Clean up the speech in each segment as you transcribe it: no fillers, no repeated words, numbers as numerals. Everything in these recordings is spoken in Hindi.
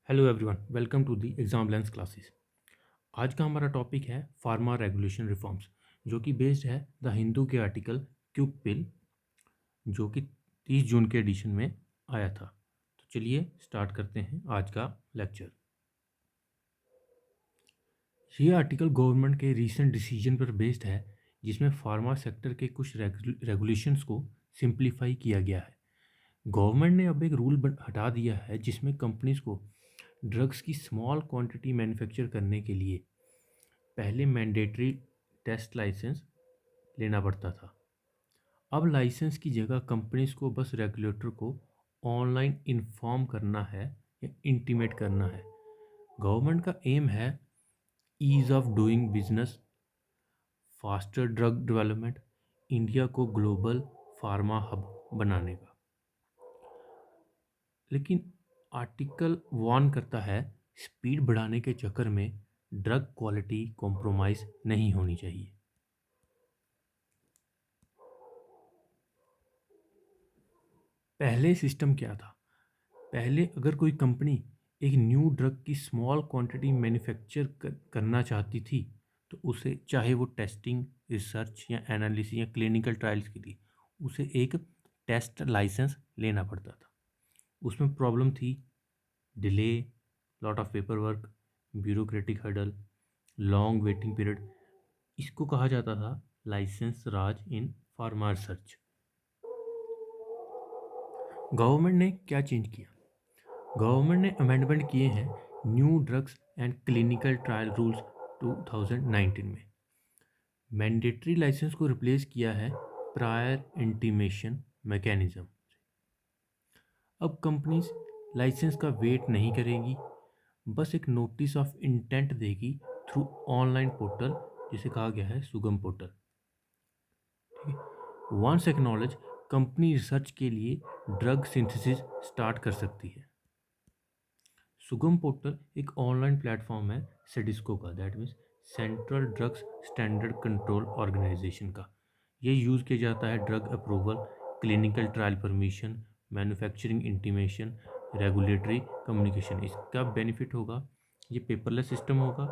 Hello everyone, welcome to the exam lens classes. आज का हमारा टॉपिक है फार्मा रेगुलेशन रिफॉर्म्स, जो कि बेस्ड है द हिंदू के आर्टिकल क्यूक पिल, जो कि 30 जून के एडिशन में आया था। तो चलिए स्टार्ट करते हैं आज का लेक्चर। ये आर्टिकल गवर्नमेंट के रीसेंट डिसीजन पर बेस्ड है, जिसमें फार्मा सेक्टर के कुछ रेगुलेशंस को सिंप्लीफाई किया गया है। गवर्नमेंट ने अब एक रूल हटा दिया है जिसमें कंपनीज को ड्रग्स की स्मॉल क्वांटिटी मैन्युफैक्चर करने के लिए पहले मैंडेटरी टेस्ट लाइसेंस लेना पड़ता था। अब लाइसेंस की जगह कंपनीज को बस रेगुलेटर को ऑनलाइन इन्फॉर्म करना है या इंटीमेट करना है। गवर्नमेंट का एम है ease of doing business, faster drug development, India को ग्लोबल फार्मा हब बनाने का। लेकिन आर्टिकल वार्न करता है, स्पीड बढ़ाने के चक्कर में ड्रग क्वालिटी कॉम्प्रोमाइज़ नहीं होनी चाहिए। पहले सिस्टम क्या था? पहले अगर कोई कंपनी एक न्यू ड्रग की स्मॉल क्वांटिटी मैन्युफैक्चर करना चाहती थी, तो उसे, चाहे वो टेस्टिंग, रिसर्च या एनालिसिस या क्लिनिकल ट्रायल्स के लिए, उसे एक टेस्ट लाइसेंस लेना पड़ता था। उसमें प्रॉब्लम थी delay, lot of paper work, bureaucratic hurdle, long waiting period. इसको कहा जाता था licence raj in pharma research. Government ने क्या चेंज किया? गवर्नमेंट ने अमेंडमेंट किए हैं new drugs and clinical trial rules 2019 में। मैंडेटरी लाइसेंस को रिप्लेस किया है प्रायर इंटीमेशन मैकेनिज्म। अब कंपनीज लाइसेंस का वेट नहीं करेगी, बस एक नोटिस ऑफ इंटेंट देगी थ्रू ऑनलाइन पोर्टल, जिसे कहा गया है सुगम पोर्टल। ठीक है। वंस एक्नॉलेज, कंपनी रिसर्च के लिए ड्रग सिंथेसिस स्टार्ट कर सकती है। सुगम पोर्टल एक ऑनलाइन प्लेटफॉर्म है सेडिस्को का, that means central drugs standard control organisation का। ये यूज़ किया जाता है drug approval, clinical trial permission, manufacturing intimation, regulatory communication. इसका बेनिफिट होगा, ये पेपरलेस सिस्टम होगा,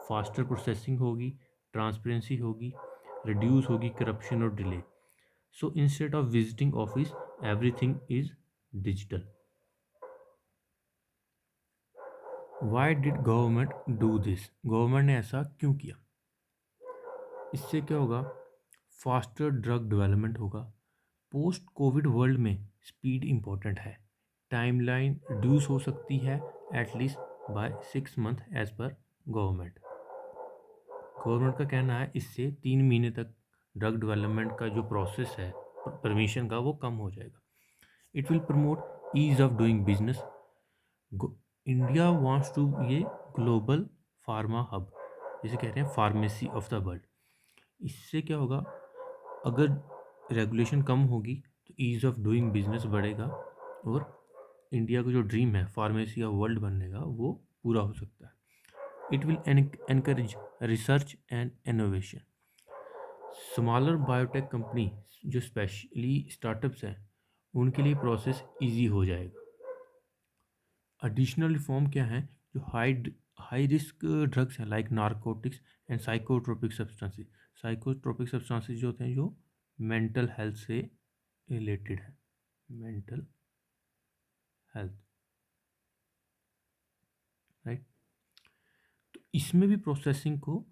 फास्टर प्रोसेसिंग होगी, ट्रांसपेरेंसी होगी, रिड्यूस होगी करप्शन और डिले। So instead of visiting office, everything is digital. Why did government do this? Government ने ऐसा क्यों किया? इससे क्या होगा? फास्टर ड्रग डेवलपमेंट होगा। पोस्ट कोविड वर्ल्ड में स्पीड इम्पोर्टेंट है। टाइमलाइन रिड्यूस हो सकती है at least by 6 month as per government. Government का कहना है इससे 3 महीने तक ड्रग डेवलपमेंट का जो प्रोसेस है परमिशन का, वो कम हो जाएगा। It will promote ease of doing business. India wants to ये ग्लोबल फार्मा हब, जिसे कहते हैं फार्मेसी ऑफ द वर्ल्ड। इससे क्या होगा? अगर रेगुलेशन कम होगी तो ईज़ ऑफ डूइंग बिजनेस बढ़ेगा, और इंडिया का जो ड्रीम है फार्मेसी ऑफ वर्ल्ड बनने का, वो पूरा हो सकता है। It will encourage research and innovation. Smaller biotech company, जो स्पेशली स्टार्टअप्स हैं, उनके लिए प्रोसेस इजी हो जाएगा। एडिशनल रिफॉर्म क्या है? जो हाई रिस्क ड्रग्स हैं like narcotics and psychotropic substances. Psychotropic substances जो होते हैं जो मेंटल हेल्थ से रिलेटेड है, मेंटल हेल्थ, राइट। तो इसमें भी प्रोसेसिंग को,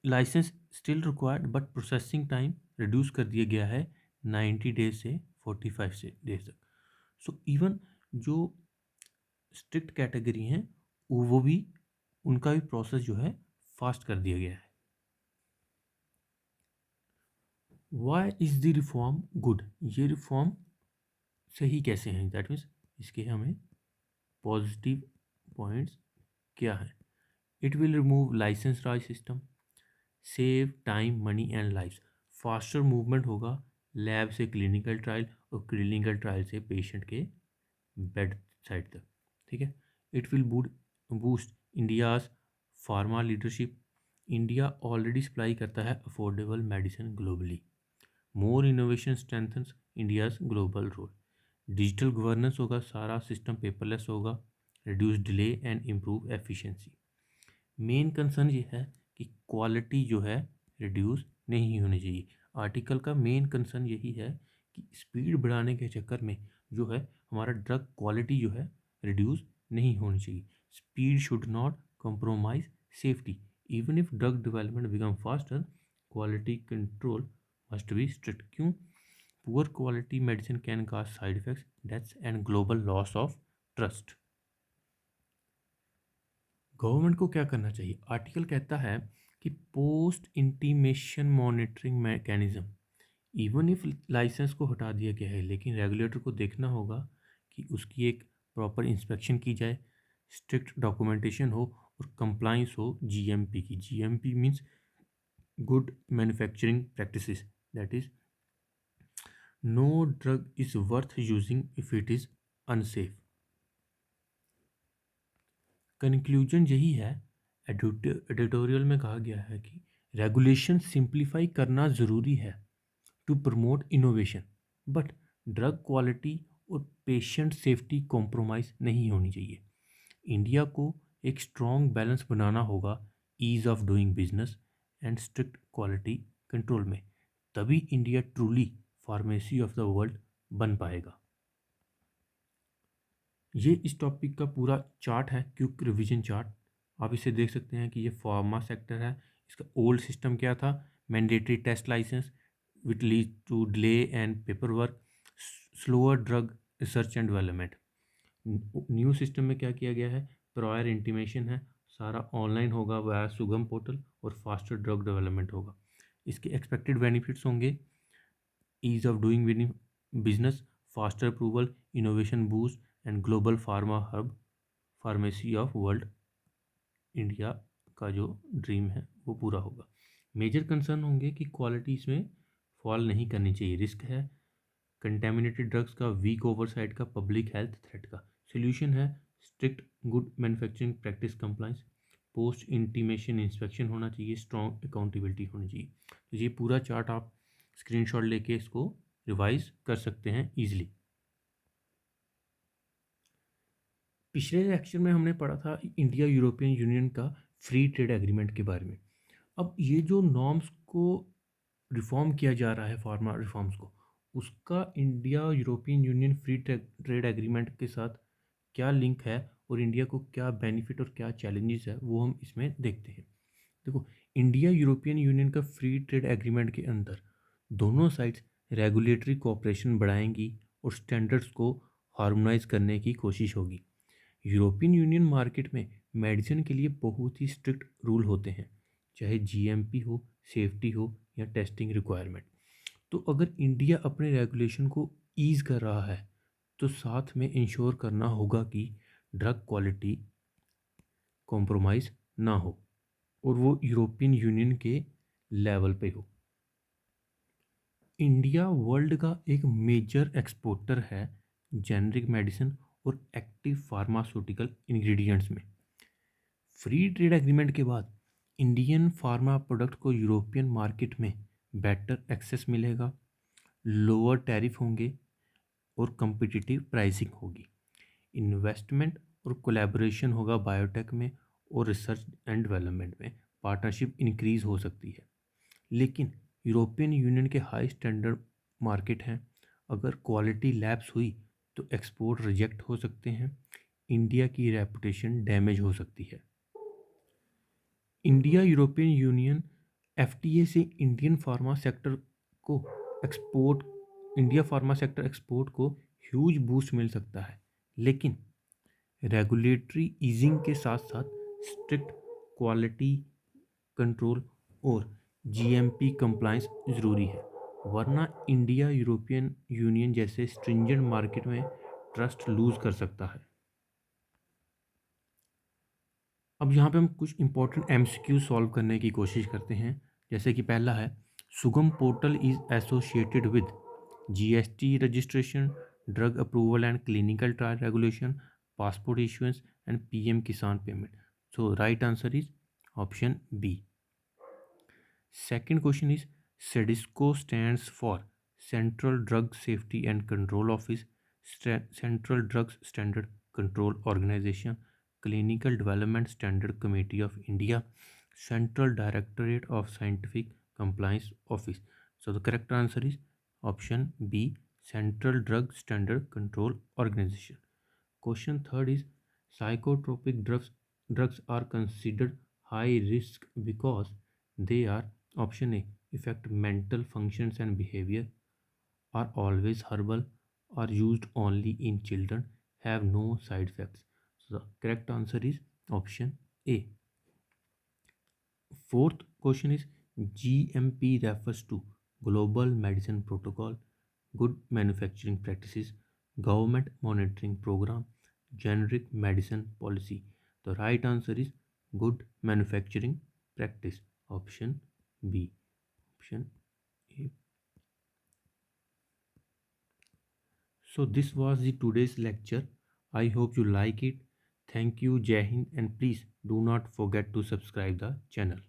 licence still required but processing time reduce कर दिया गया है 90 डेज से 45 डेज तक। सो इवन जो स्ट्रिक्ट कैटेगरी हैं, वो भी, उनका भी प्रोसेस जो है फास्ट कर दिया गया है। Why is the reform good? ये रिफॉर्म सही कैसे हैं? दैट मीन्स इसके हमें पॉजिटिव पॉइंट्स क्या है? It will remove licence raj system, save time, money and life. Faster movement होगा लैब से क्लिनिकल ट्रायल और क्लिनिकल ट्रायल से पेशेंट के बेड साइड तक। ठीक है। It will boost India's pharma leadership. India already supply करता है affordable medicine globally. More innovation strengthens India's global role. Digital governance होगा, सारा सिस्टम पेपरलेस होगा, reduce delay and improve efficiency. Main concern ये है कि क्वालिटी जो है रिड्यूस नहीं होनी चाहिए। आर्टिकल का मेन कंसर्न यही है कि स्पीड बढ़ाने के चक्कर में जो है हमारा ड्रग क्वालिटी जो है रिड्यूस नहीं होनी चाहिए। Speed should not compromise safety. Even if drug development become faster, quality control must be strict. क्यों? Poor quality medicine can cause side effects, deaths and global loss of trust. Government को क्या करना चाहिए? आर्टिकल कहता है कि post intimation monitoring mechanism, even if licence को हटा दिया गया है लेकिन रेगुलेटर को देखना होगा कि उसकी एक प्रॉपर इंस्पेक्शन की जाए, स्ट्रिक्ट डॉक्यूमेंटेशन हो और कंप्लाइंस हो जीएमपी की। GMP means good manufacturing practices, that is no drug is worth using if it is unsafe. Conclusion यही है, एडिटोरियल में कहा गया है कि रेगुलेशन सिंप्लीफाई करना ज़रूरी है to promote innovation, but drug quality और पेशेंट सेफ्टी कॉम्प्रोमाइज़ नहीं होनी चाहिए। इंडिया को एक स्ट्रॉन्ग बैलेंस बनाना होगा ease of doing business and strict quality control में, तभी India truly pharmacy of the world बन पाएगा। ये इस टॉपिक का पूरा चार्ट है, क्विक रिवीजन चार्ट। आप इसे देख सकते हैं कि ये फार्मा सेक्टर है। इसका ओल्ड सिस्टम क्या था? Mandatory test license which lead to delay and paper work, slower drug research and development. New system में क्या किया गया है? प्रायर इंटीमेशन है, सारा ऑनलाइन होगा वाया सुगम पोर्टल और फास्टर ड्रग डेवलपमेंट होगा। इसके एक्सपेक्टेड बेनिफिट्स होंगे ease of doing business, faster approval, innovation boost and global pharma hub, pharmacy of world. India का जो ड्रीम है वो पूरा होगा। मेजर कंसर्न होंगे कि क्वालिटी इसमें फॉल नहीं करनी चाहिए, रिस्क है कंटेमिनेटेड ड्रग्स का, वीक ओवरसाइट का, पब्लिक हेल्थ थ्रेट का। सोल्यूशन है strict good manufacturing practice compliance, post intimation inspection होना चाहिए, स्ट्रॉन्ग अकाउंटेबिलिटी होनी चाहिए। तो ये पूरा चार्ट आप स्क्रीनशॉट लेके इसको रिवाइज कर सकते हैं ईजिली। पिछले लेक्चर में हमने पढ़ा था इंडिया यूरोपियन यूनियन का फ्री ट्रेड एग्रीमेंट के बारे में। अब ये जो नॉर्म्स को रिफॉर्म किया जा रहा है, फार्मा रिफॉर्म्स को, उसका India European union free trade agreement के साथ क्या लिंक है और इंडिया को क्या बेनिफिट और क्या चैलेंजेस है वो हम इसमें देखते हैं। देखो, इंडिया यूरोपियन यूनियन का फ्री ट्रेड एग्रीमेंट के अंदर दोनों साइड्स रेगुलेटरी कोऑपरेशन बढ़ाएंगी और स्टैंडर्ड्स को हार्मोनाइज करने की कोशिश होगी। यूरोपियन यूनियन मार्केट में मेडिसिन के लिए बहुत ही स्ट्रिक्ट रूल होते हैं, चाहे जीएमपी हो, सेफ्टी हो या टेस्टिंग रिक्वायरमेंट। तो अगर इंडिया अपने रेगुलेशन को ईज़ कर रहा है तो साथ में इंश्योर करना होगा कि ड्रग क्वालिटी कॉम्प्रोमाइज़ ना हो और वो यूरोपियन यूनियन के लेवल पे हो। इंडिया वर्ल्ड का एक मेजर एक्सपोर्टर है जेनरिक मेडिसिन और एक्टिव फार्मास्यूटिकल इंग्रेडिएंट्स में। फ्री ट्रेड एग्रीमेंट के बाद इंडियन फार्मा प्रोडक्ट को यूरोपियन मार्केट में बेटर एक्सेस मिलेगा, लोअर टैरिफ होंगे और कम्पिटिटिव प्राइसिंग होगी। इन्वेस्टमेंट और कोलैबोरेशन होगा बायोटेक में और रिसर्च एंड डेवलपमेंट में, पार्टनरशिप इंक्रीज हो सकती है। लेकिन यूरोपियन यूनियन के हाई स्टैंडर्ड मार्केट हैं, अगर क्वालिटी लैप्स हुई तो एक्सपोर्ट रिजेक्ट हो सकते हैं, इंडिया की रेपुटेशन डैमेज हो सकती है। इंडिया यूरोपियन यूनियन एफटीए से को export India pharma sector export को ह्यूज बूस्ट मिल सकता है, लेकिन रेगुलेटरी ईजिंग के साथ साथ स्ट्रिक्ट क्वालिटी कंट्रोल और जीएमपी कंप्लायंस ज़रूरी है, वरना इंडिया यूरोपियन यूनियन जैसे स्ट्रिंजेंट मार्केट में ट्रस्ट लूज़ कर सकता है। अब यहाँ पे हम कुछ इंपॉर्टेंट एमसीक्यू सॉल्व करने की कोशिश करते हैं। जैसे कि पहला है, Sugam portal is associated with GST registration, drug approval and clinical trial regulation, passport issuance and PM Kisan payment. So right answer is option B. Second question is, SEDISCO stands for Central Drug Safety and Control Office, Central Drugs Standard Control Organization, Clinical Development Standard Committee of India, Central Directorate of Scientific Compliance Office. So the correct answer is option B, Central Drug Standard Control Organization. Question third is psychotropic drugs are considered high risk because they are option A affect mental functions and behavior, are always herbal, are used only in children, have no side effects. So the correct answer is option A. Fourth question is GMP refers to Global Medicine Protocol, Good Manufacturing Practices, Government Monitoring Program, Generic Medicine Policy. The right answer is Good Manufacturing Practice. Option B. Option A. So this was the today's lecture. I hope you like it. Thank you, Jai Hind, and please do not forget to subscribe the channel.